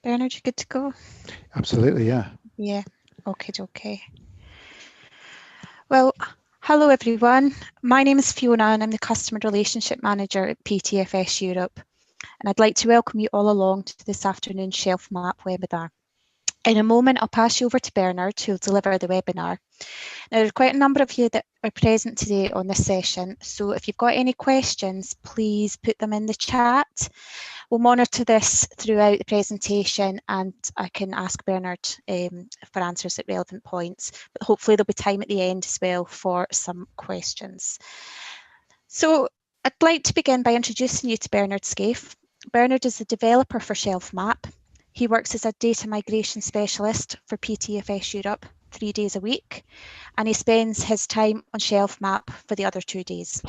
Bernard, you good to go? Absolutely, yeah. Yeah, okay. Well, hello everyone. My name is Fiona and I'm the Customer Relationship Manager at PTFS Europe. And I'd like to welcome you all along to this afternoon's Shelfmap Webinar. In a moment, I'll pass you over to Bernard, who will deliver the webinar. Now, there are quite a number of you that are present today on this session, so if you've got any questions, please put them in the chat. We'll monitor this throughout the presentation and I can ask Bernard for answers at relevant points, but hopefully there'll be time at the end as well for some questions. So I'd like to begin by introducing you to Bernard Scaife. Bernard is the developer for Shelfmap. He works as a data migration specialist for PTFS Europe 3 days a week, and he spends his time on Shelfmap for the other 2 days.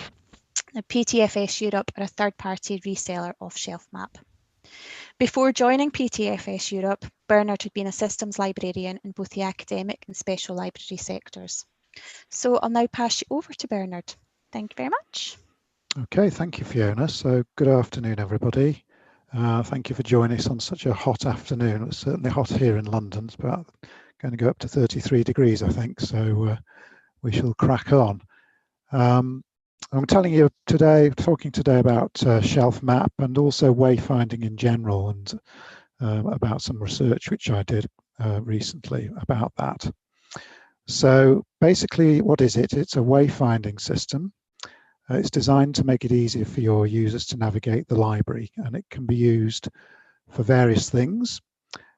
Now, PTFS Europe are a third-party reseller of Shelfmap. Before joining PTFS Europe, Bernard had been a systems librarian in both the academic and special library sectors. So I'll now pass you over to Bernard. Thank you very much. Okay, thank you, Fiona. So good afternoon, everybody. Thank you for joining us on such a hot afternoon. It's certainly hot here in London. It's about going to go up to 33 degrees, I think. So we shall crack on. I'm talking today about Shelfmap and also wayfinding in general, and about some research which I did recently about that. So basically, what is it? It's a wayfinding system. It's designed to make it easier for your users to navigate the library, and it can be used for various things.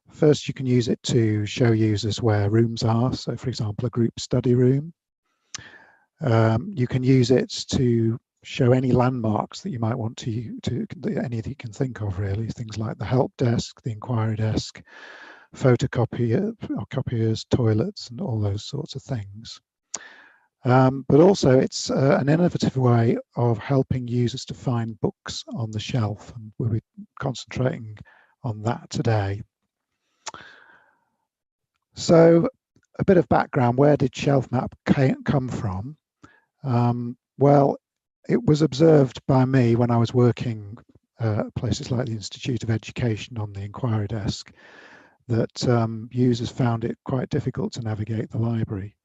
First, you can use it to show users where rooms are. So, for example, a group study room. You can use it to show any landmarks that you might want to any that you can think of, really. Things like the help desk, the inquiry desk, photocopiers, toilets, and all those sorts of things. But also it's an innovative way of helping users to find books on the shelf, and we'll be concentrating on that today. So a bit of background, where did Shelfmap come from? Well, it was observed by me when I was working places like the Institute of Education on the inquiry desk that users found it quite difficult to navigate the library.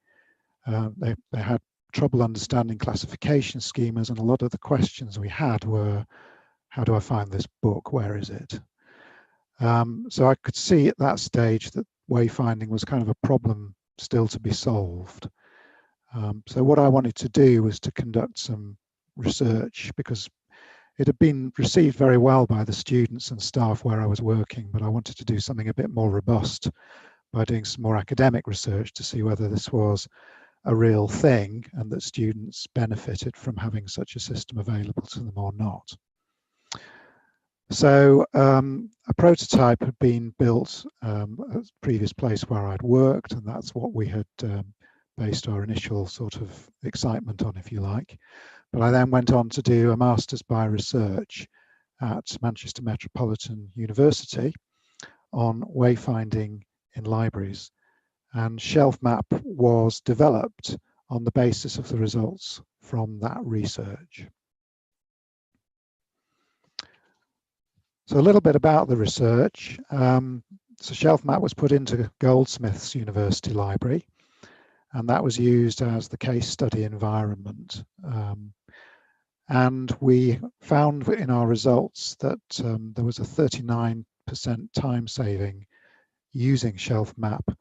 They had trouble understanding classification schemas, and a lot of the questions we had were, how do I find this book? Where is it? So I could see at that stage that wayfinding was kind of a problem still to be solved. So what I wanted to do was to conduct some research, because it had been received very well by the students and staff where I was working, but I wanted to do something a bit more robust by doing some more academic research to see whether this was a real thing and that students benefited from having such a system available to them or not. So a prototype had been built at a previous place where I'd worked, and that's what we had based our initial sort of excitement on, if you like. But I then went on to do a Master's by Research at Manchester Metropolitan University on wayfinding in libraries. And Shelfmap was developed on the basis of the results from that research. So a little bit about the research. So Shelfmap was put into Goldsmiths University Library, and that was used as the case study environment. And we found in our results that there was a 39% time saving using Shelfmap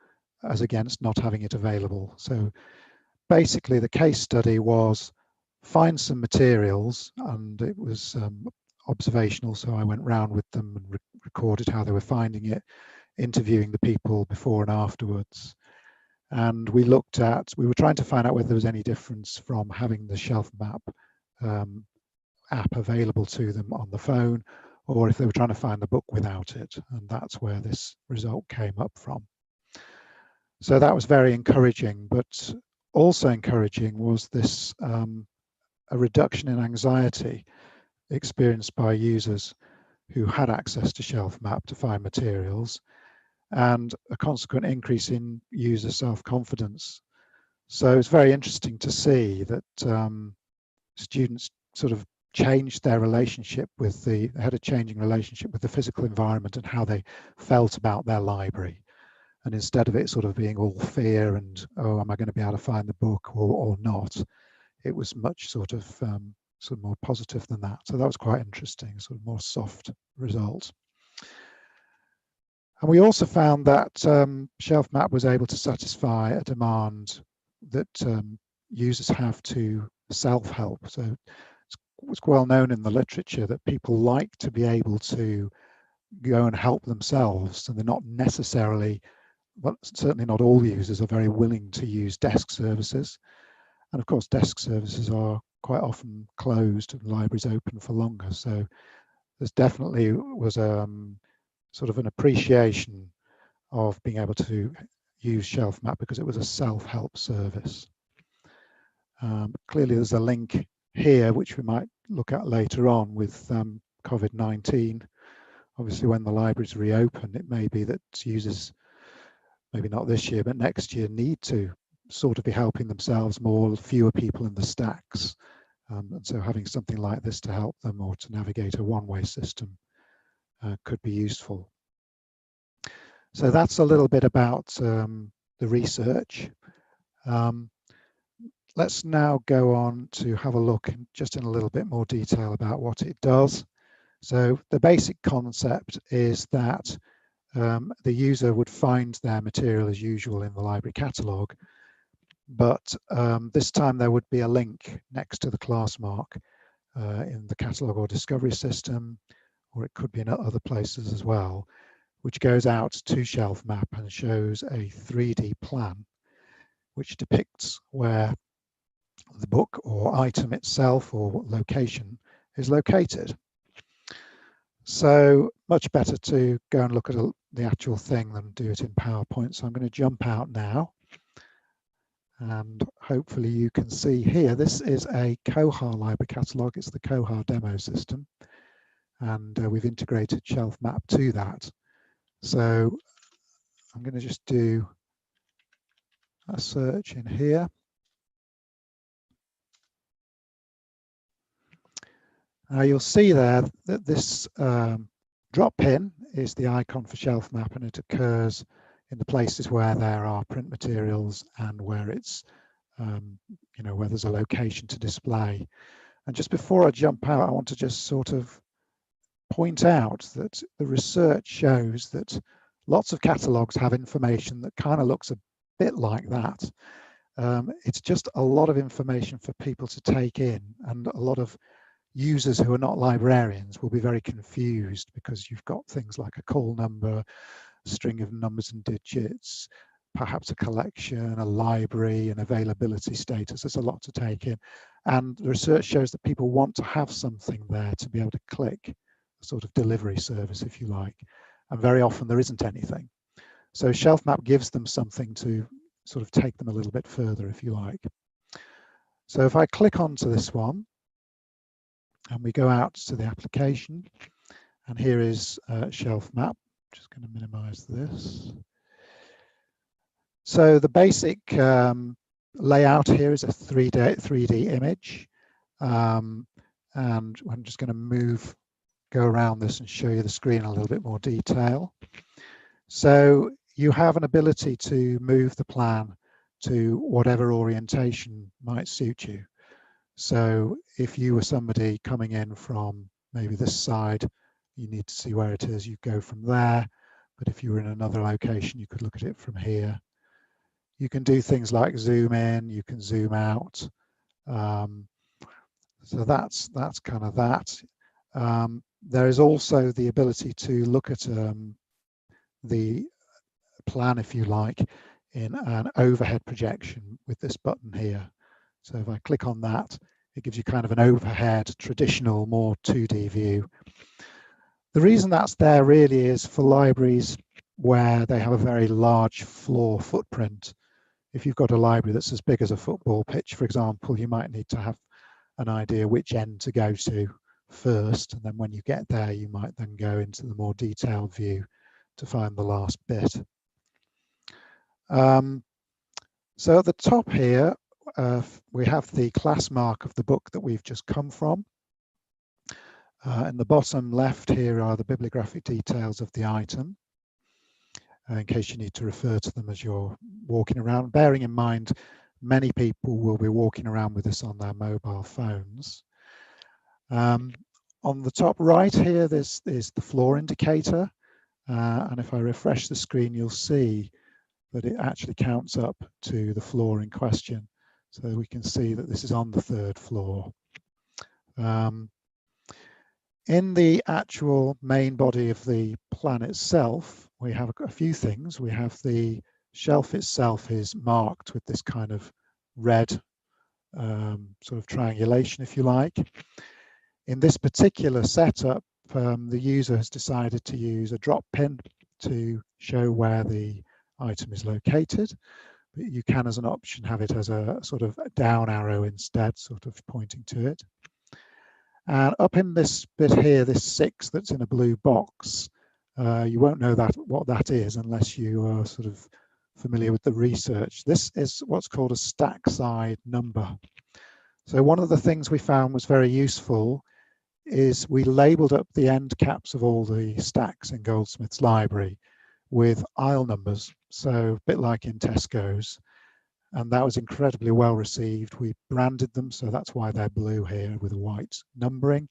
as against not having it available. So basically the case study was find some materials, and it was observational, so I went round with them and recorded how they were finding it, interviewing the people before and afterwards. And we were trying to find out whether there was any difference from having the Shelfmap app available to them on the phone, or if they were trying to find the book without it. And that's where this result came up from. So that was very encouraging, but also encouraging was this a reduction in anxiety experienced by users who had access to Shelfmap to find materials, and a consequent increase in user self-confidence. So it's very interesting to see that students sort of changed their relationship with they had a changing relationship with the physical environment and how they felt about their library. And instead of it sort of being all fear and, oh, am I going to be able to find the book or not, it was much sort of more positive than that. So that was quite interesting, sort of more soft result. And we also found that Shelfmap was able to satisfy a demand that users have to self-help. So it's well known in the literature that people like to be able to go and help themselves, and they're not necessarily, well, certainly not all users are very willing to use desk services. And of course, desk services are quite often closed and libraries open for longer. So there's definitely was sort of an appreciation of being able to use Shelfmap because it was a self-help service. Clearly there's a link here which we might look at later on with COVID-19. Obviously when the libraries reopen, it may be that users, maybe not this year, but next year, need to sort of be helping themselves more, fewer people in the stacks. And so having something like this to help them or to navigate a one-way system could be useful. So that's a little bit about the research. Let's now go on to have a look just in a little bit more detail about what it does. So the basic concept is that the user would find their material as usual in the library catalogue, but this time there would be a link next to the class mark in the catalogue or discovery system, or it could be in other places as well, which goes out to Shelfmap and shows a 3D plan which depicts where the book or item itself or location is located. So much better to go and look at the actual thing than do it in PowerPoint. So I'm going to jump out now. And hopefully you can see here, this is a Koha library catalogue. It's the Koha demo system. And we've integrated Shelfmap to that. So I'm going to just do a search in here. You'll see there that this drop pin is the icon for Shelfmap, and it occurs in the places where there are print materials and where it's, you know, where there's a location to display. And just before I jump out, I want to just sort of point out that the research shows that lots of catalogues have information that kind of looks a bit like that. It's just a lot of information for people to take in, and a lot of users who are not librarians will be very confused because you've got things like a call number, a string of numbers and digits, perhaps a collection, a library, an availability status. There's a lot to take in. And the research shows that people want to have something there to be able to click, a sort of delivery service, if you like. And very often there isn't anything. So Shelfmap gives them something to sort of take them a little bit further, if you like. So if I click onto this one, and we go out to the application, and here is Shelfmap. Just going to minimize this. So the basic layout here is a 3D image, and I'm just going to go around this and show you the screen in a little bit more detail. So you have an ability to move the plan to whatever orientation might suit you. So if you were somebody coming in from maybe this side, you need to see where it is, you go from there. But if you were in another location, you could look at it from here. You can do things like zoom in, you can zoom out. So that's kind of that. There is also the ability to look at the plan, if you like, in an overhead projection with this button here. So if I click on that, it gives you kind of an overhead, traditional, more 2D view. The reason that's there really is for libraries where they have a very large floor footprint. If you've got a library that's as big as a football pitch, for example, you might need to have an idea which end to go to first, and then when you get there, you might then go into the more detailed view to find the last bit. So at the top here, we have the class mark of the book that we've just come from. In the bottom left here are the bibliographic details of the item, in case you need to refer to them as you're walking around, bearing in mind many people will be walking around with this on their mobile phones. On the top right here, there's the floor indicator, and if I refresh the screen, you'll see that it actually counts up to the floor in question. So we can see that this is on the 3rd floor. In the actual main body of the plan itself, we have a few things. We have the shelf itself is marked with this kind of red sort of triangulation, if you like. In this particular setup, the user has decided to use a drop pin to show where the item is located. But you can, as an option, have it as a sort of down arrow instead, sort of pointing to it. And up in this bit here, this 6 that's in a blue box, you won't know what that is unless you are sort of familiar with the research. This is what's called a stack side number. So one of the things we found was very useful is we labelled up the end caps of all the stacks in Goldsmiths library with aisle numbers, so a bit like in Tesco's. And that was incredibly well received. We branded them, so that's why they're blue here with white numbering.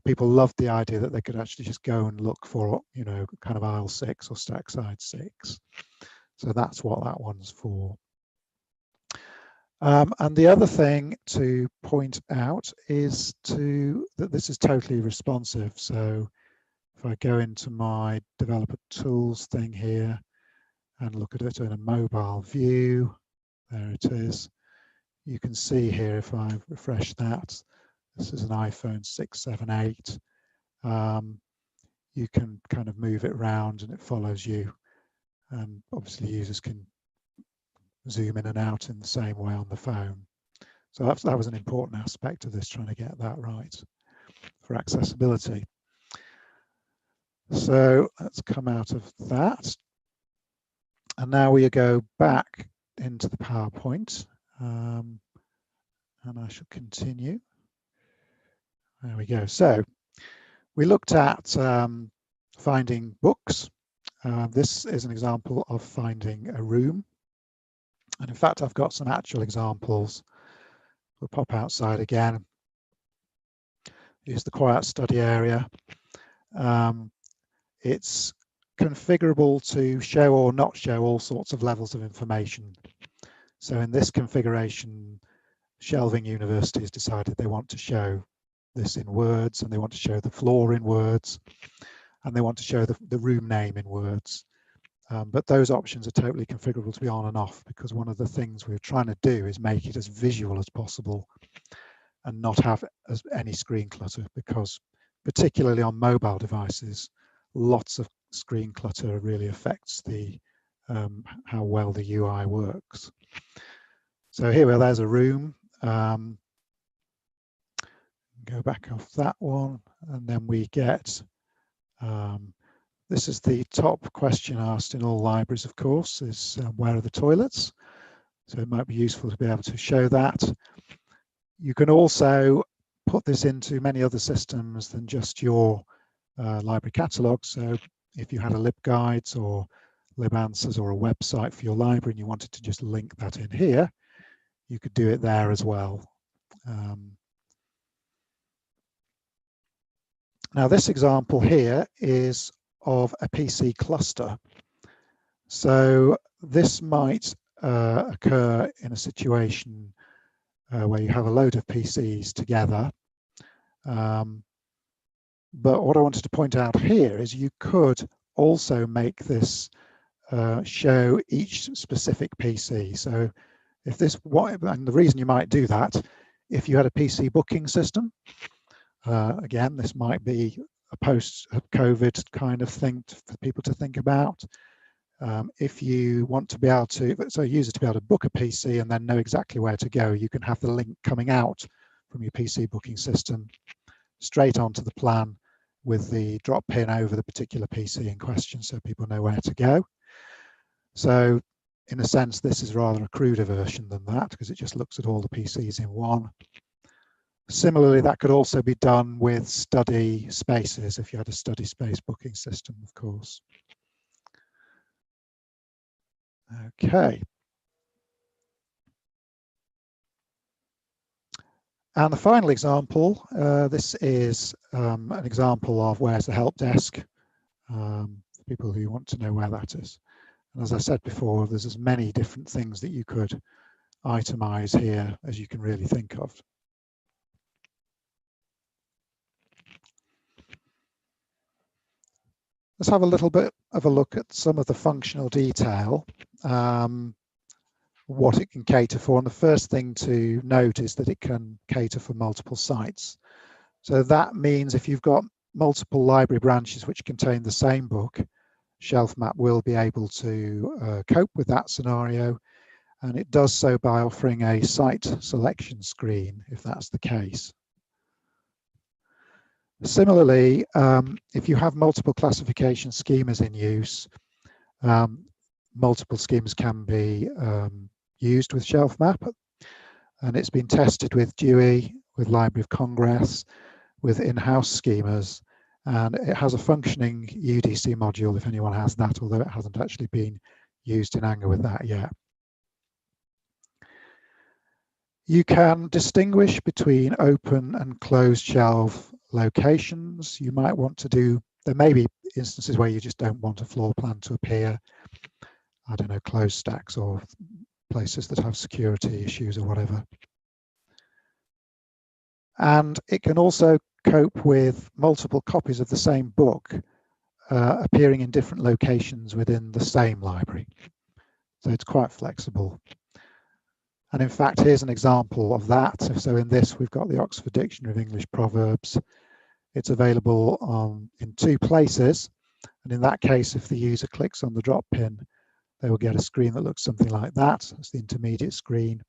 People loved the idea that they could actually just go and look for, you know, kind of aisle 6 or stack side 6. So that's what that one's for. And the other thing to point out is that this is totally responsive. So if I go into my developer tools thing here and look at it in a mobile view, there it is. You can see here, if I refresh that, this is an iPhone 6, 7, 8. You can kind of move it around and it follows you. And obviously users can zoom in and out in the same way on the phone. So that was an important aspect of this, trying to get that right for accessibility. So let's come out of that. And now we go back into the PowerPoint. And I shall continue. There we go. So we looked at finding books. This is an example of finding a room. And in fact, I've got some actual examples. We'll pop outside again. Use the quiet study area. It's configurable to show or not show all sorts of levels of information. So in this configuration, Shelving University has decided they want to show this in words, and they want to show the floor in words, and they want to show the room name in words. But those options are totally configurable to be on and off, because one of the things we're trying to do is make it as visual as possible and not have any screen clutter, because particularly on mobile devices, lots of screen clutter really affects the how well the UI works. So here there's a room. Go back off that one, and then we get this is the top question asked in all libraries, of course, is where are the toilets? So it might be useful to be able to show that. You can also put this into many other systems than just your library catalogue. So if you had a LibGuides or LibAnswers or a website for your library and you wanted to just link that in here, you could do it there as well. Now this example here is of a PC cluster. So this might occur in a situation where you have a load of PCs together. But what I wanted to point out here is you could also make this show each specific PC. So if this, and the reason you might do that, if you had a PC booking system, again, this might be a post-COVID kind of thing for people to think about. If you want to be able to, so a user to be able to book a PC and then know exactly where to go, you can have the link coming out from your PC booking system straight onto the plan with the drop pin over the particular PC in question, so people know where to go. So in a sense, this is rather a cruder version than that, because it just looks at all the PCs in one. Similarly, that could also be done with study spaces, if you had a study space booking system, of course. Okay. And the final example, this is an example of where's the help desk, for people who want to know where that is. And as I said before, there's as many different things that you could itemize here as you can really think of. Let's have a little bit of a look at some of the functional detail, what it can cater for. And the first thing to note is that it can cater for multiple sites. So that means if you've got multiple library branches which contain the same book, Shelfmap will be able to cope with that scenario, and it does so by offering a site selection screen if that's the case. Similarly, if you have multiple classification schemas in use, multiple schemes can be used with Shelfmap, and it's been tested with Dewey, with Library of Congress, with in-house schemas, and it has a functioning UDC module if anyone has that, although it hasn't actually been used in anger with that yet. You can distinguish between open and closed shelf locations. You might want to do, there may be instances where you just don't want a floor plan to appear, I don't know, closed stacks or places that have security issues or whatever. And it can also cope with multiple copies of the same book appearing in different locations within the same library. So it's quite flexible. And in fact, here's an example of that. So in this, we've got the Oxford Dictionary of English Proverbs. It's available in 2 places. And in that case, if the user clicks on the drop pin, they will get a screen that looks something like that. That's the intermediate screen.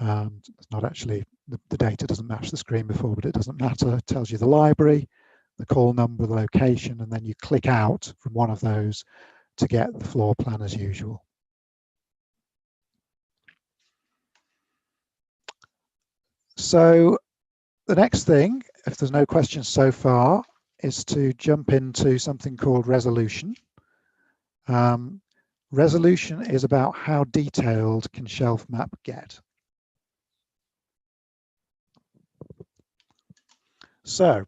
It's not actually, the data doesn't match the screen before, but it doesn't matter. It tells you the library, the call number, the location, and then you click out from one of those to get the floor plan as usual. So the next thing, if there's no questions so far, is to jump into something called resolution. Resolution is about how detailed can Shelfmap get. So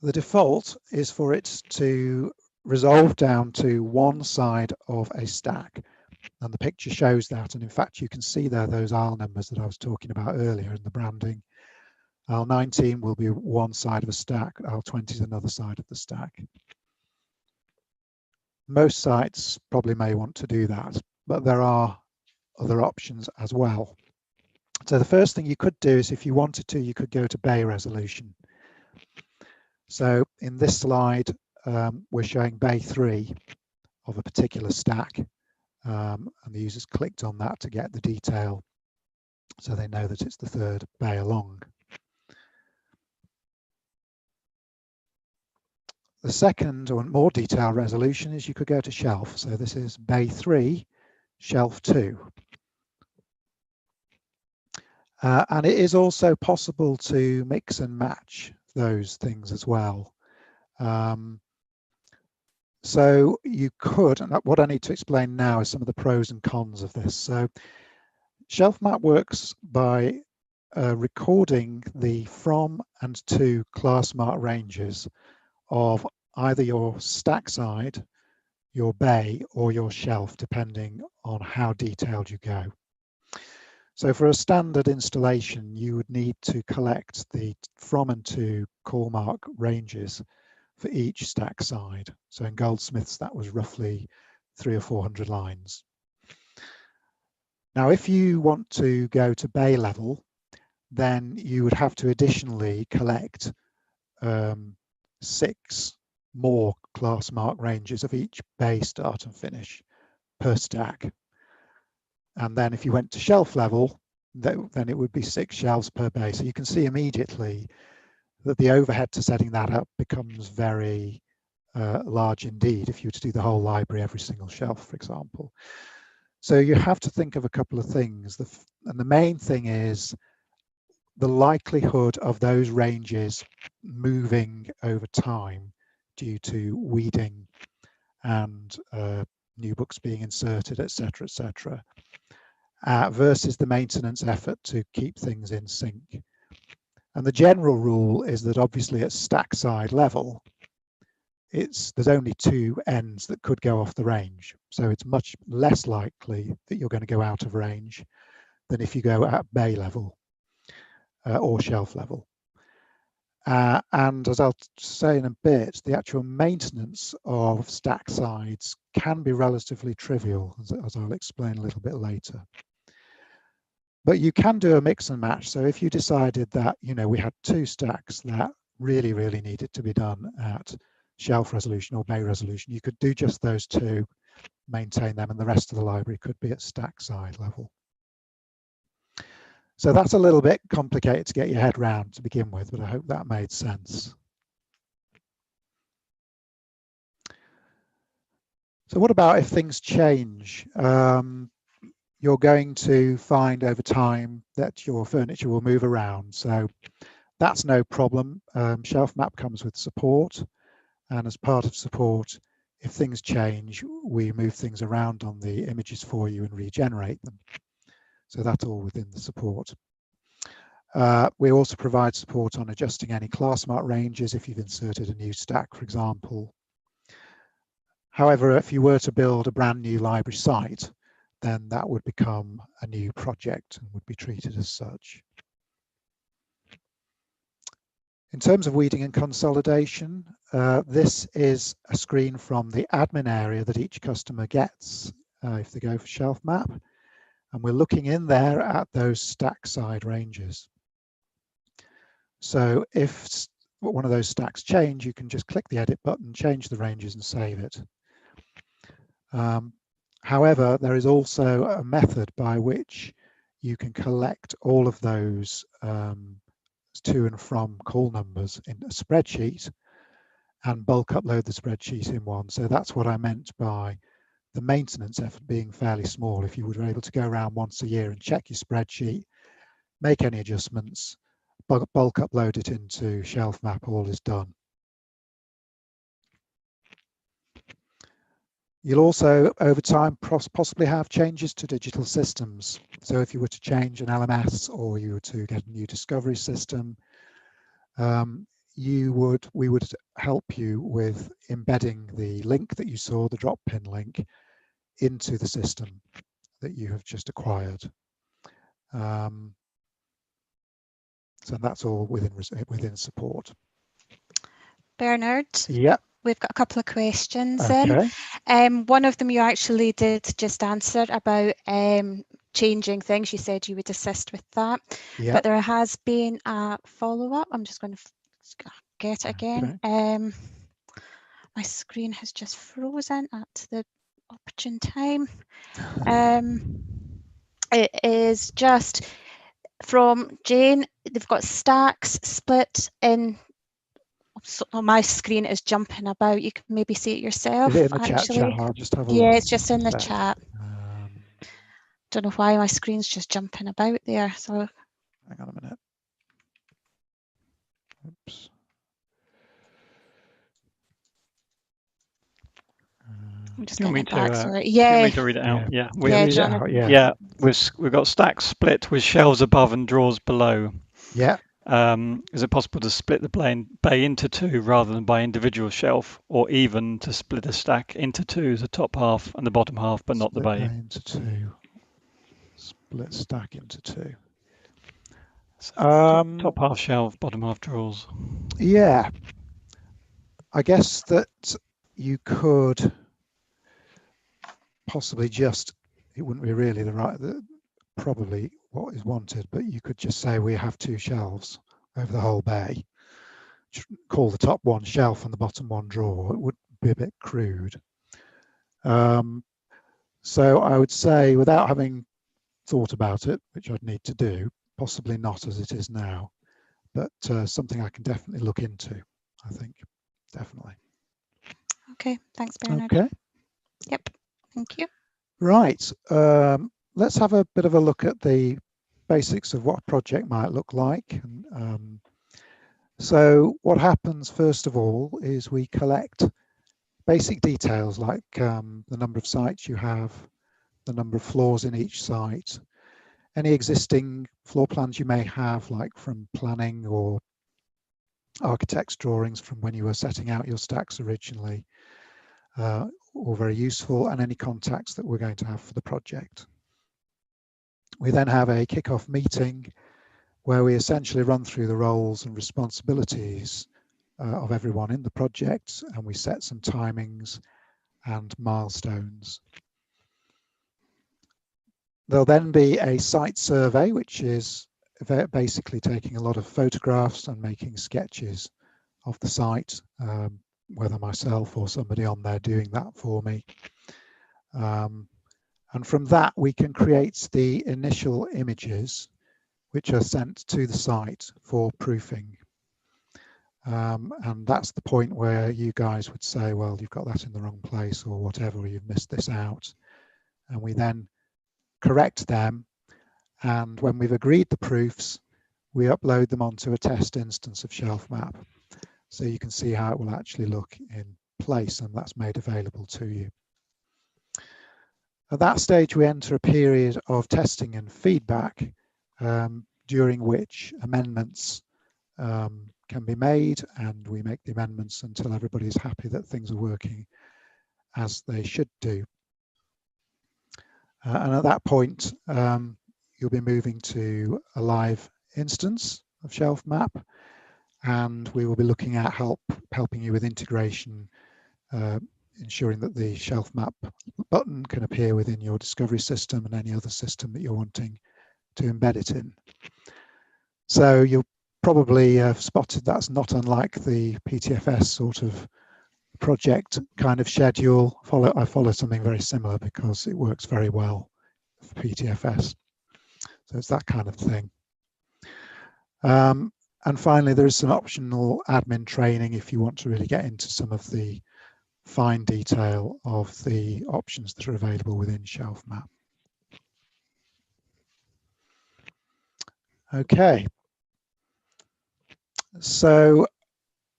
the default is for it to resolve down to one side of a stack. And the picture shows that. And in fact, you can see there those aisle numbers that I was talking about earlier in the branding. Aisle 19 will be one side of a stack, aisle 20 is another side of the stack. Most sites probably may want to do that, but there are other options as well. So the first thing you could do is, if you wanted to, you could go to bay resolution. So in this slide, we're showing bay 3 of a particular stack, and the user's clicked on that to get the detail, so they know that it's the 3rd bay along. The second or more detailed resolution is you could go to shelf. So this is bay 3, shelf 2. And it is also possible to mix and match those things as well. So you could, and what I need to explain now is some of the pros and cons of this. So Shelfmap works by recording the from and to class mark ranges of either your stack side, your bay, or your shelf, depending on how detailed you go. So for a standard installation, you would need to collect the from and to call mark ranges for each stack side. So in Goldsmiths, that was roughly 300 or 400 lines. Now, if you want to go to bay level, then you would have to additionally collect 6 more class mark ranges of each bay start and finish per stack. And then if you went to shelf level, then it would be 6 shelves per bay. So you can see immediately that the overhead to setting that up becomes very large indeed if you were to do the whole library, every single shelf, for example. So you have to think of a couple of things. And the main thing is, the likelihood of those ranges moving over time due to weeding and new books being inserted, etc., etc., versus the maintenance effort to keep things in sync. And the general rule is that obviously at stack side level, there's only two ends that could go off the range. So it's much less likely that you're going to go out of range than if you go at bay level or shelf level. And as I'll say in a bit, the actual maintenance of stack sides can be relatively trivial, as I'll explain a little bit later. But you can do a mix and match. So if you decided that, you know, we had two stacks that really, really needed to be done at shelf resolution or bay resolution, you could do just those two, maintain them, and the rest of the library could be at stack side level. So that's a little bit complicated to get your head around to begin with, but I hope that made sense. So what about if things change? You're going to find over time that your furniture will move around. So that's no problem. Shelfmap comes with support. And as part of support, if things change, we move things around on the images for you and regenerate them. So that's all within the support. We also provide support on adjusting any class mark ranges if you've inserted a new stack, for example. However, if you were to build a brand new library site, then that would become a new project and would be treated as such. In terms of weeding and consolidation, this is a screen from the admin area that each customer gets if they go for Shelfmap. And we're looking in there at those stack side ranges. So if one of those stacks change, you can just click the edit button, change the ranges and save it. However, there is also a method by which you can collect all of those to and from call numbers in a spreadsheet and bulk upload the spreadsheet in one. So that's what I meant by the maintenance effort being fairly small. If you were able to go around once a year and check your spreadsheet, make any adjustments, bulk upload it into Shelfmap, all is done. You'll also, over time, possibly have changes to digital systems. So if you were to change an LMS or you were to get a new discovery system, we would help you with embedding the link that you saw, the drop pin link, into the system that you have just acquired. So that's all within support. Bernard? Yeah. We've got a couple of questions okay. in. One of them you actually did just answer about changing things. You said you would assist with that. Yeah. But there has been a follow-up. I'm just going to get it again. Okay. My screen has just frozen at the opportune time. It is just from Jane. They've got stacks split in. So my screen is jumping about. You can maybe see it yourself. Is it in the actually. chat channel? I'll just have a look. look. Yeah, it's just in the chat. Don't know why my screen's just jumping about there. So hang on a minute. Oops. I'm just getting it back. Sorry. Yeah. Do you want me to read it out? Yeah. Yeah. We've got stacks split with shelves above and drawers below. Yeah. Is it possible to split the bay into two rather than by individual shelf, or even to split a stack into two, the top half and the bottom half, but not the bay? Into two. Split stack into two. So top half shelf, bottom half drawers. Yeah. I guess that you could possibly just, it wouldn't be really probably what is wanted, but you could just say we have two shelves over the whole bay. Call the top one shelf and the bottom one drawer. It would be a bit crude. So I would say, without having thought about it, which I'd need to do, possibly not as it is now, but something I can definitely look into, I think, definitely. Okay, thanks, Bernard. Okay. Yep, thank you. Right, let's have a bit of a look at the basics of what a project might look like. So what happens first of all is we collect basic details like the number of sites you have, the number of floors in each site, any existing floor plans you may have, like from planning or architect's drawings from when you were setting out your stacks originally, all very useful, and any contacts that we're going to have for the project. We then have a kick-off meeting where we essentially run through the roles and responsibilities of everyone in the project, and we set some timings and milestones. There'll then be a site survey, which is basically taking a lot of photographs and making sketches of the site, whether myself or somebody on there doing that for me. And from that, we can create the initial images, which are sent to the site for proofing. And that's the point where you guys would say, well, you've got that in the wrong place or whatever, or you've missed this out. And we then correct them. And when we've agreed the proofs, we upload them onto a test instance of Shelfmap. So you can see how it will actually look in place, and that's made available to you. At that stage, we enter a period of testing and feedback, during which amendments can be made, and we make the amendments until everybody is happy that things are working as they should do. And at that point, you'll be moving to a live instance of Shelfmap, and we will be looking at helping you with integration, ensuring that the Shelfmap button can appear within your discovery system and any other system that you're wanting to embed it in. So you'll probably have spotted that's not unlike the PTFS sort of project kind of schedule. I follow something very similar because it works very well for PTFS. So it's that kind of thing. And finally, there is some optional admin training if you want to really get into some of the fine detail of the options that are available within Shelfmap. Okay. So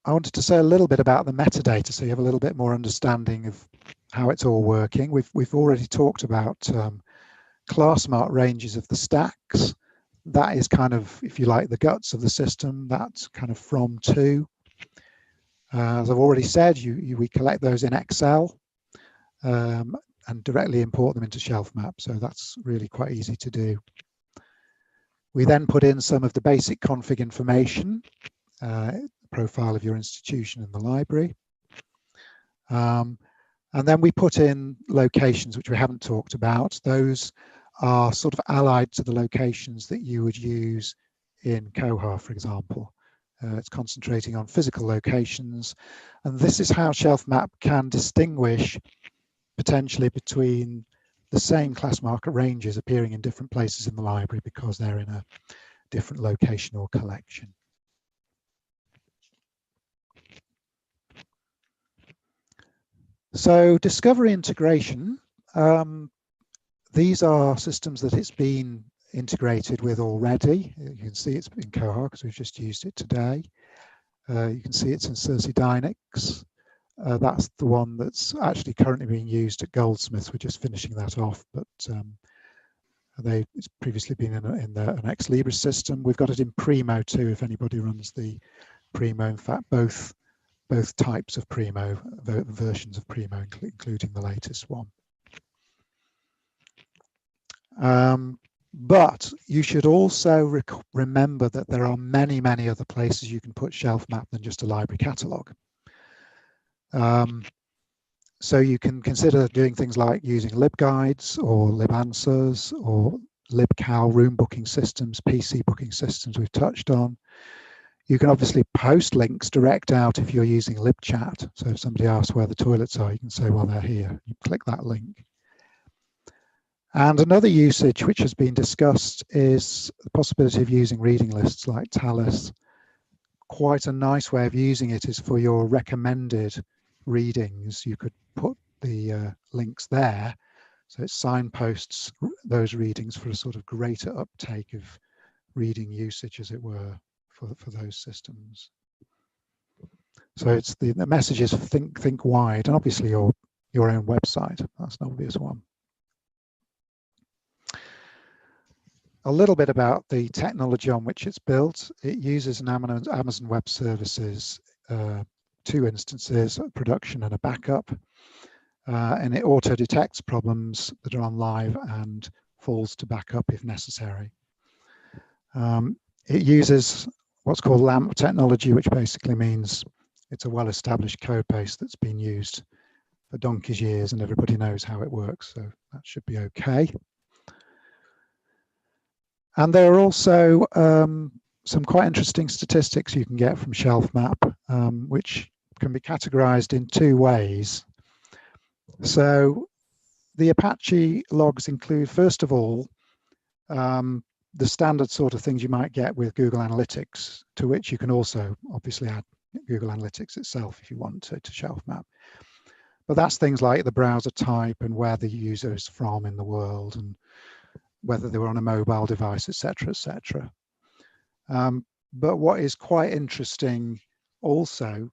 I wanted to say a little bit about the metadata, so you have a little bit more understanding of how it's all working. We've already talked about class mark ranges of the stacks. That is kind of, if you like, the guts of the system. That's kind of from to. As I've already said, we collect those in Excel and directly import them into Shelfmap, so that's really quite easy to do. We then put in some of the basic config information, profile of your institution and the library. And then we put in locations, which we haven't talked about. Those are sort of allied to the locations that you would use in Koha, for example. It's concentrating on physical locations. And this is how Shelfmap can distinguish potentially between the same class marker ranges appearing in different places in the library because they're in a different location or collection. So discovery integration, these are systems that it's been integrated with already. You can see it's in Koha because we've just used it today. You can see it's in Circe Dynix. That's the one that's actually currently being used at Goldsmiths. We're just finishing that off, but it's previously been in an Ex Libris system. We've got it in Primo too, if anybody runs the Primo. In fact, both types of Primo, versions of Primo, including the latest one. But you should also remember that there are many, many other places you can put Shelfmap than just a library catalogue. So you can consider doing things like using libguides or libanswers or libcal room booking systems, PC booking systems we've touched on. You can obviously post links direct out if you're using libchat. So if somebody asks where the toilets are, you can say, well, they're here. You click that link. And another usage which has been discussed is the possibility of using reading lists like Talus. Quite a nice way of using it is for your recommended readings. You could put the links there, so it signposts those readings for a sort of greater uptake of reading usage, as it were, for those systems. So it's the message is think wide, and obviously your own website. That's an obvious one. A little bit about the technology on which it's built. It uses an Amazon Web Services 2 instances, a production and a backup, and it auto detects problems that are on live and falls to backup if necessary. It uses what's called LAMP technology, which basically means it's a well-established code base that's been used for donkey's years and everybody knows how it works, so that should be okay. And there are also some quite interesting statistics you can get from Shelfmap, which can be categorized in 2 ways. So the Apache logs include, first of all, the standard sort of things you might get with Google Analytics, to which you can also obviously add Google Analytics itself if you want to Shelfmap. But that's things like the browser type and where the user is from in the world and whether they were on a mobile device, etc., etc. But what is quite interesting also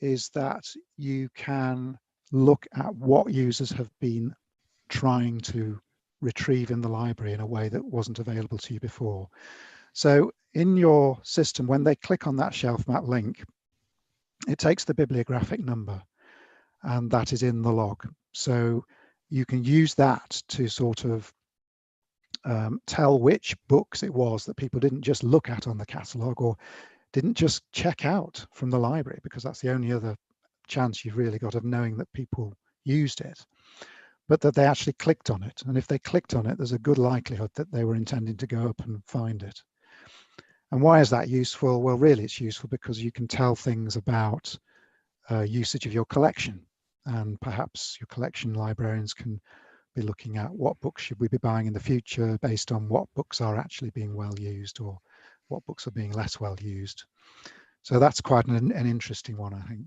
is that you can look at what users have been trying to retrieve in the library in a way that wasn't available to you before. So in your system, when they click on that Shelfmap link, it takes the bibliographic number, and that is in the log. So you can use that to sort of tell which books it was that people didn't just look at on the catalogue or didn't just check out from the library, because that's the only other chance you've really got of knowing that people used it, but that they actually clicked on it. And if they clicked on it, there's a good likelihood that they were intending to go up and find it. And why is that useful? Well, really it's useful because you can tell things about usage of your collection, and perhaps your collection librarians can be looking at what books should we be buying in the future based on what books are actually being well used or what books are being less well used. So that's quite an interesting one, I think.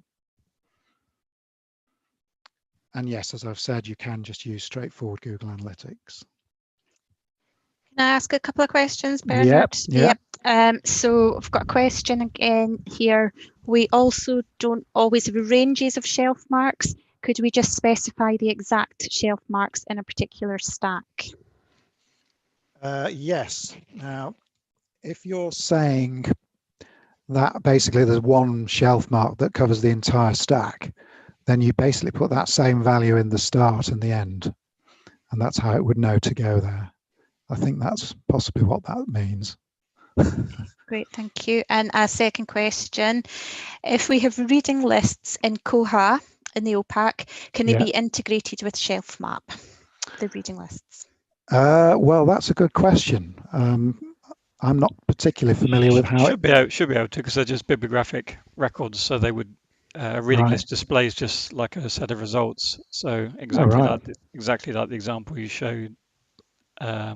And yes, as I've said, you can just use straightforward Google Analytics. Can I ask a couple of questions, Bernard? Yep. So I've got a question again here. We also don't always have ranges of shelf marks. Could we just specify the exact shelf marks in a particular stack? Yes. Now, if you're saying that basically there's one shelf mark that covers the entire stack, then you basically put that same value in the start and the end, and that's how it would know to go there. I think that's possibly what that means. Great, thank you. And a second question, if we have reading lists in Koha in the OPAC, can they be integrated with Shelfmap, the reading lists? Well, that's a good question. I'm not particularly familiar with how should be able to, because they're just bibliographic records, so they would reading list displays just like a set of results. So exactly like the example you showed a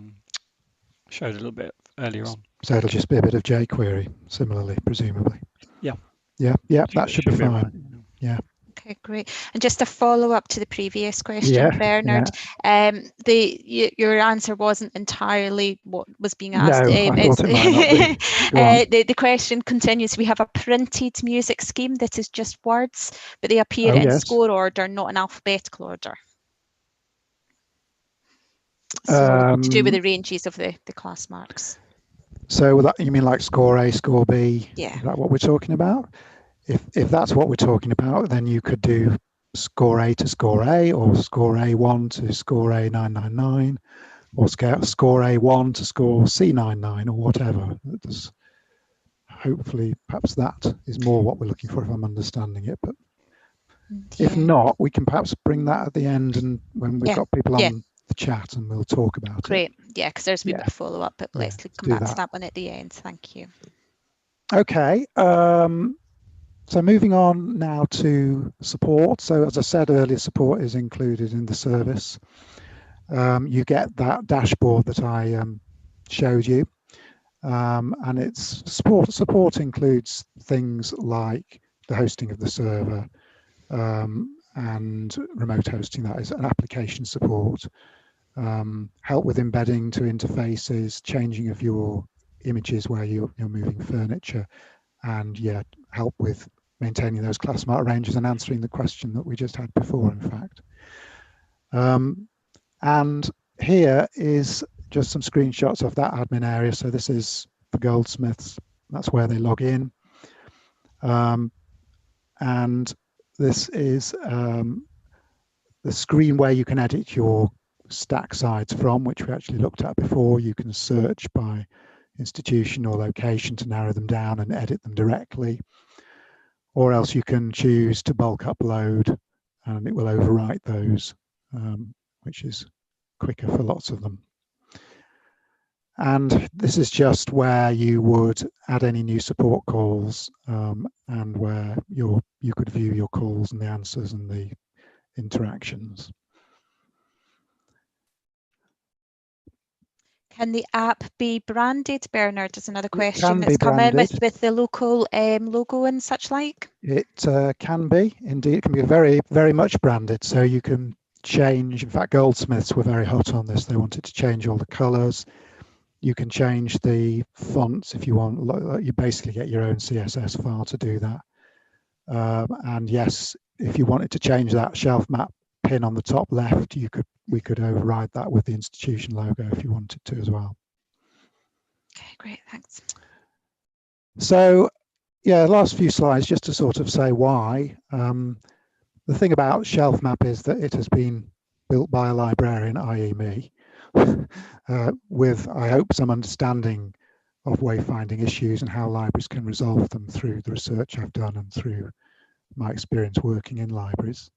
little bit earlier on. So it'll just be a bit of jQuery, similarly, presumably. Yeah. That should be fine. Right. Yeah. Okay, great. And just a follow up to the previous question, Bernard. Your answer wasn't entirely what was being asked. No, I thought it might not be. The question continues. We have a printed music scheme that is just words, but they appear in score order, not in alphabetical order. So to do with the ranges of the class marks. So that, you mean like score A, score B? Yeah. Is that what we're talking about? If that's what we're talking about, then you could do score A to score A, or score A1 to score A999, or score A1 to score C99, or whatever. Hopefully, perhaps that is more what we're looking for if I'm understanding it. But if not, we can perhaps bring that at the end, and when we've got people on the chat, and we'll talk about it. Great, because there's a bit of follow up, but let's come back to that one at the end. Thank you. Okay. So moving on now to support. So as I said earlier, support is included in the service. You get that dashboard that I showed you, and its support includes things like the hosting of the server and remote hosting, that is, an application support, help with embedding to interfaces, changing of your images where you're moving furniture, and yeah, help with maintaining those class mark ranges and answering the question that we just had before, in fact. And here is just some screenshots of that admin area. So this is for Goldsmiths, that's where they log in. And this is the screen where you can edit your stack sides from, which we actually looked at before. You can search by institution or location to narrow them down and edit them directly. Or else you can choose to bulk upload and it will overwrite those, which is quicker for lots of them. And this is just where you would add any new support calls, and where you could view your calls and the answers and the interactions. Can the app be branded, Bernard? Is another question can that's be come in branded. with the local logo and such like. It can be, indeed. It can be very, very much branded. So you can change, in fact, Goldsmiths were very hot on this. They wanted to change all the colors. You can change the fonts if you want. You basically get your own CSS file to do that. And yes, if you wanted to change that shelf map pin on the top left, we could override that with the institution logo if you wanted to as well. Okay, great, thanks. So yeah, last few slides just to sort of say why. The thing about Shelfmap is that it has been built by a librarian, i.e. me, with, I hope, some understanding of wayfinding issues and how libraries can resolve them through the research I've done and through my experience working in libraries.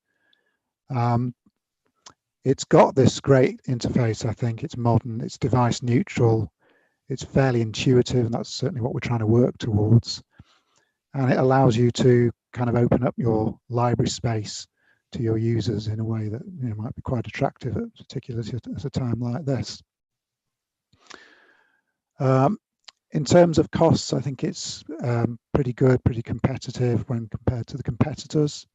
It's got this great interface, I think. It's modern, it's device neutral, it's fairly intuitive, and that's certainly what we're trying to work towards. And it allows you to kind of open up your library space to your users in a way that might be quite attractive, particularly at a time like this. In terms of costs, I think it's pretty good, pretty competitive when compared to the competitors.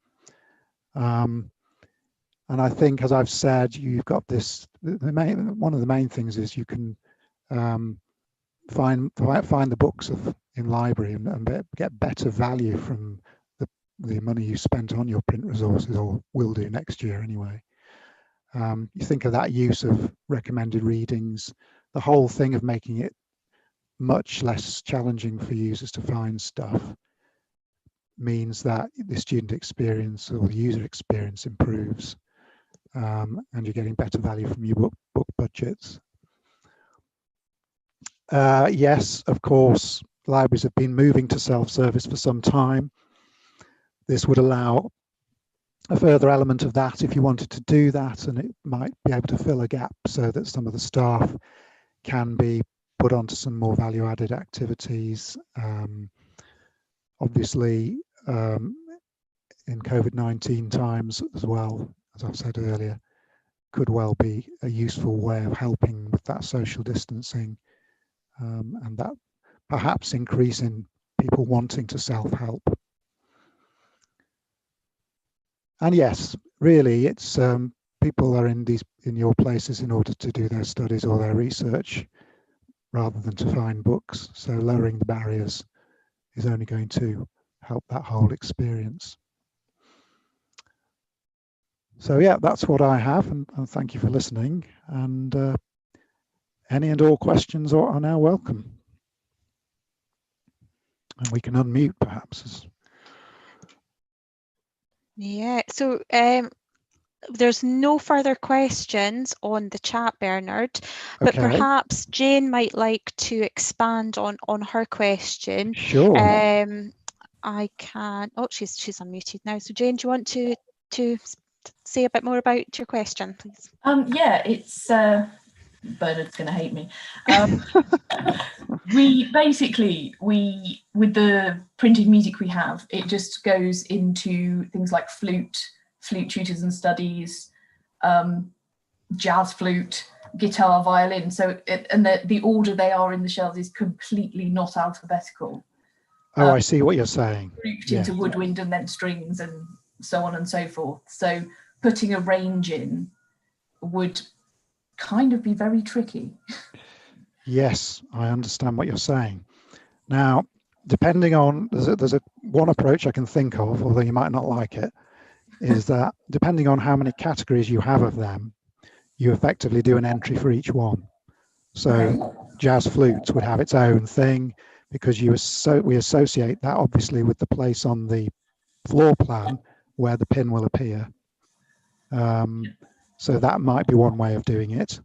And I think, as I've said, you've got this. One of the main things is you can find the books in library and get better value from the money you spent on your print resources, or will do next year anyway. You think of that use of recommended readings, the whole thing of making it much less challenging for users to find stuff means that the student experience or the user experience improves, and you're getting better value from your book budgets. Yes, of course, libraries have been moving to self-service for some time. This would allow a further element of that if you wanted to do that, and it might be able to fill a gap so that some of the staff can be put onto some more value-added activities. Obviously, in COVID-19 times as well, as I've said earlier, could well be a useful way of helping with that social distancing, and that perhaps increase in people wanting to self-help. And yes, really, it's people are in your places in order to do their studies or their research rather than to find books. So lowering the barriers is only going to help that whole experience. So yeah, that's what I have, and thank you for listening. And any and all questions are now welcome. And we can unmute perhaps. Yeah, so there's no further questions on the chat, Bernard, but Okay. perhaps Jane might like to expand on her question. Sure. I can. Oh, she's unmuted now. So Jane, do you want to say a bit more about your question, please? Yeah, it's Bernard's going to hate me. We with the printed music we have, it just goes into things like flute tutors and studies, jazz flute, guitar, violin. So and the order they are in the shelves is completely not alphabetical. Oh, I see what you're saying. Grouped into woodwind and then strings and so on and so forth. So putting a range in would kind of be very tricky. Yes, I understand what you're saying. Now, depending on, there's one approach I can think of, although you might not like it, is that depending on how many categories you have of them, you effectively do an entry for each one. So jazz flutes would have its own thing, because we associate that obviously with the place on the floor plan where the pin will appear. So that might be one way of doing it.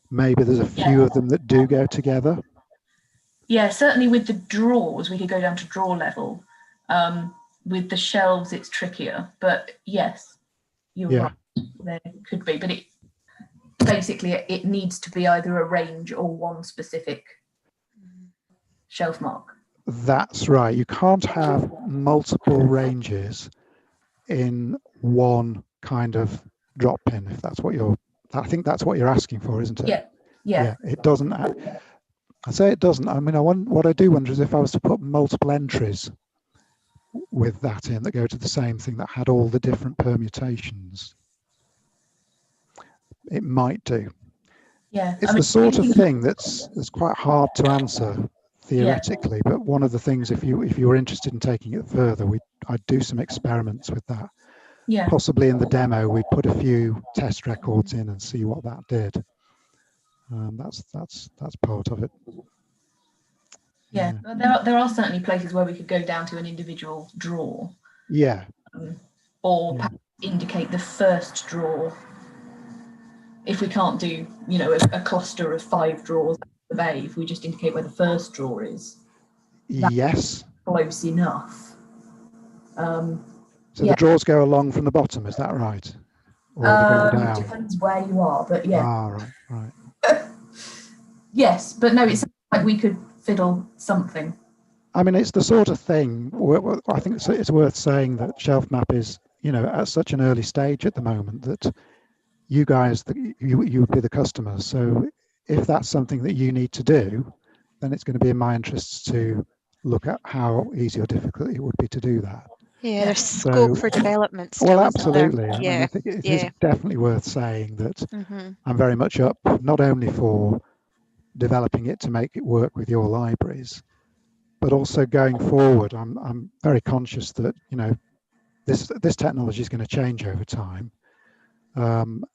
Maybe there's a few of them that do go together. Yeah, certainly with the drawers, we could go down to drawer level. With the shelves, it's trickier, but yes, you're right. There could be, but it needs to be either a range or one specific shelf mark. That's right. You can't have multiple ranges in one kind of drop pin, if that's what I think that's what you're asking for, isn't it? Yeah. It doesn't. I say it doesn't. I mean, what I do wonder is if I was to put multiple entries with that in that go to the same thing that had all the different permutations, it might do. Yeah, it's the sort of thing that's quite hard to answer theoretically, but one of the things, if you were interested in taking it further, I'd do some experiments with that. Yeah. Possibly in the demo, we'd put a few test records in and see what that did. That's part of it. Yeah, there are certainly places where we could go down to an individual drawer. Yeah. Or indicate the first drawer. If we can't do, a cluster of 5 drawers at the bay, if we just indicate where the first drawer is. Yes. Close enough. So the drawers go along from the bottom, is that right? Or they go down? Depends where you are, but yeah. Ah, right. Yes, but no, it's like we could fiddle something. I mean, it's the sort of thing where I think it's worth saying that Shelfmap is, at such an early stage at the moment that you guys, you would be the customers. So if that's something that you need to do, then it's going to be in my interests to look at how easy or difficult it would be to do that. Yeah, there's scope for development still, well, absolutely. Isn't there? I mean, I think it is definitely worth saying that I'm very much up not only for developing it to make it work with your libraries, but also going forward. I'm very conscious that this technology is going to change over time, and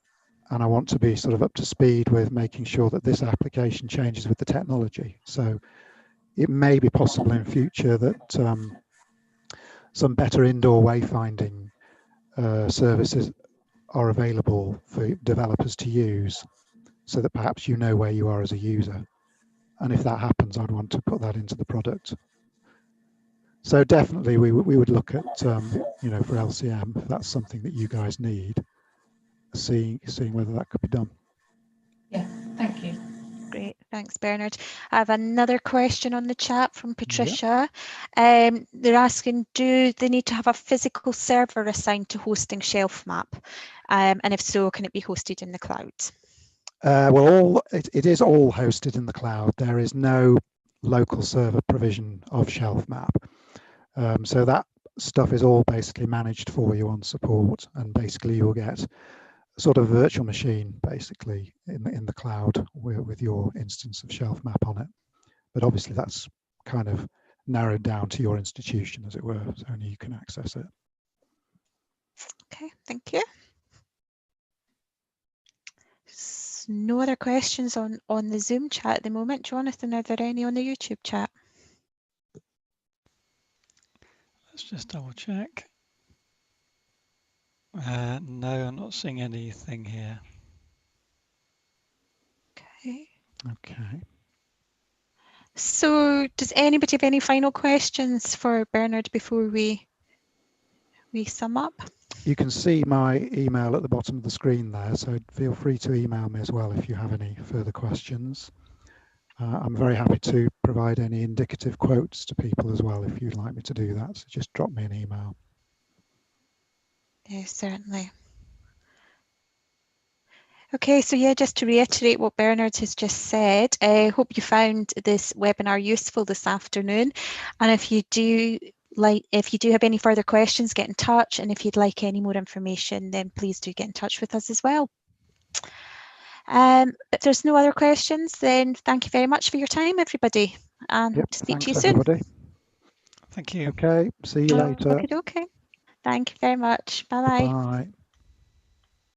I want to be sort of up to speed with making sure that this application changes with the technology. So it may be possible in future that some better indoor wayfinding services are available for developers to use, so that perhaps you know where you are as a user. And if that happens, I'd want to put that into the product. So definitely we would look at, for LCM, if that's something that you guys need, seeing whether that could be done. Yeah, thank you. Great, thanks Bernard. I have another question on the chat from Patricia. They're asking, do they need to have a physical server assigned to hosting Shelfmap? And if so, can it be hosted in the cloud? Well, it is all hosted in the cloud. There is no local server provision of Shelfmap. So that stuff is all basically managed for you on support, and basically you'll get a sort of virtual machine basically in the cloud with your instance of Shelfmap on it. But obviously that's kind of narrowed down to your institution, as it were, so only you can access it. Okay, thank you. No other questions on the Zoom chat at the moment. Jonathan, are there any on the YouTube chat? Let's just double check. No, I'm not seeing anything here. Okay. So does anybody have any final questions for Bernard before we sum up? You can see my email at the bottom of the screen there, so feel free to email me as well if you have any further questions. I'm very happy to provide any indicative quotes to people as well if you'd like me to do that, so just drop me an email. Yes, certainly. Okay, so yeah, just to reiterate what Bernard has just said, I hope you found this webinar useful this afternoon. And if you do have any further questions, get in touch. And if you'd like any more information, then please do get in touch with us as well. If there's no other questions, then thank you very much for your time, everybody, and Yep, speak to you thanks, soon. everybody. Thank you. Okay, see you later. Okay. Thank you very much. Bye-bye. Bye.